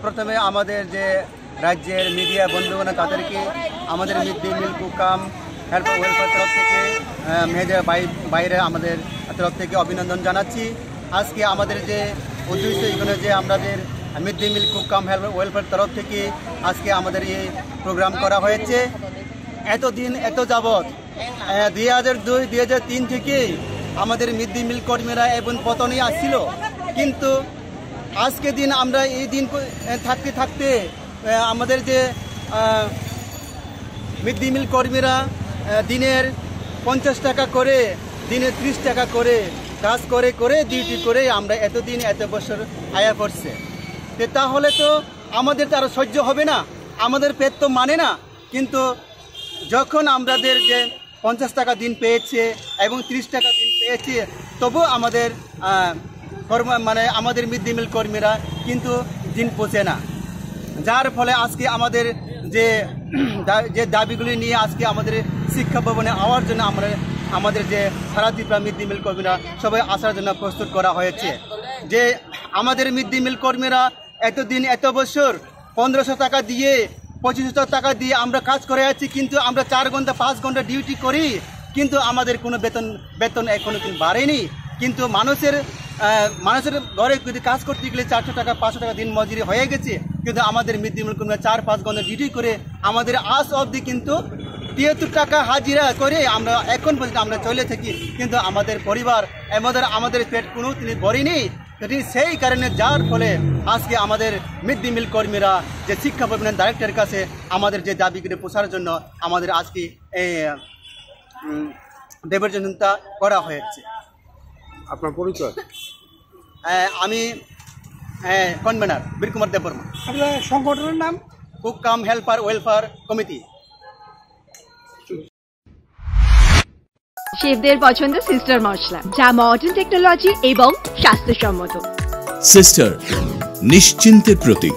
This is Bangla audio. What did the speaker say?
প্রথমে আমাদের যে রাজ্যের মিডিয়া বন্ধুগণ তাদেরকে আমাদের mid day meal cook cum help welfare তরফ থেকে মেয়েদের বাইরে আমাদের তরফ থেকে অভিনন্দন জানাচ্ছি। আজকে আমাদের যে উদ্দেশ্য এখানে যে আমাদের mid day meal cook cum help welfare তরফ থেকে আজকে আমাদের এই প্রোগ্রাম করা হয়েছে। এতদিন এত যাবৎ 2002-2003 থেকে আমাদের মিড ডে মিল কর্মীরা এবং পতনে আসছিল, কিন্তু আজকে দিন আমরা এই দিন থাকতে থাকতে আমাদের যে মিড ডে মিল কর্মীরা দিনের 50 টাকা করে, দিনে 30 টাকা করে কাজ করে করে ডিউটি করে আমরা এতদিন এত বছর আয়া করছে। তাহলে তো আমাদের তো আরও সহ্য হবে না, আমাদের পেট তো মানে না। কিন্তু যখন আমাদের যে 50 টাকা দিন পেয়েছে এবং 30 টাকা দিন পেয়েছে, তবু আমাদের আমাদের মিড ডে মিল কর্মীরা কিন্তু দিন পৌঁছে না। যার ফলে আজকে আমাদের যে দাবিগুলি নিয়ে আজকে আমাদের শিক্ষা ভবনে আওয়ার জন্য আমাদের যে সারা ত্রিপুরা মিড ডে মিল কর্মীরা সবাই আসার জন্য প্রস্তুত করা হয়েছে। যে আমাদের মিড ডে মিল কর্মীরা এতদিন এত বছর 1500 টাকা দিয়ে 2500 টাকা দিয়ে আমরা কাজ করে আছি, কিন্তু আমরা 4 ঘন্টা 5 ঘন্টা ডিউটি করি, কিন্তু আমাদের কোনো বেতন এখনো কিন্তু বাড়েনি। কিন্তু মানুষের ঘরে যদি কাজ করতে গেলে 400 টাকা 500 টাকা দিন মজুরি হয়ে গেছে, কিন্তু আমাদের মিড ডে মিল কর্মীরা 4-5 ঘন্টা ডিউটি করে আমাদের আজ অবধি কিন্তু 73 টাকা হাজিরা করে আমরা এখন পর্যন্ত আমরা চলে থাকি, কিন্তু আমাদের পরিবার আমাদের পেট কোনো তিনি ভরেনি। সেই কারণে যার ফলে আজকে আমাদের মিড ডে মিল কর্মীরা যে শিক্ষা ভবনের ডাইরেক্টরের কাছে আমাদের যে দাবিগুলি পোষার জন্য আমাদের আজকে এই ডেপুটেশনটা করা হয়েছে। আপনার পরিচয়? আমি কনভেনার বীর কুমার দেববর্মা। আপনার সংগঠনের নাম? কুকাম হেল্পার ওয়েলফেয়ার কমিটি। শেফদের পছন্দ সিস্টার মশলা, যা মডার্ন টেকনোলজি এবং স্বাস্থ্যসম্মত। সিস্টার নিশ্চিন্তের প্রতীক।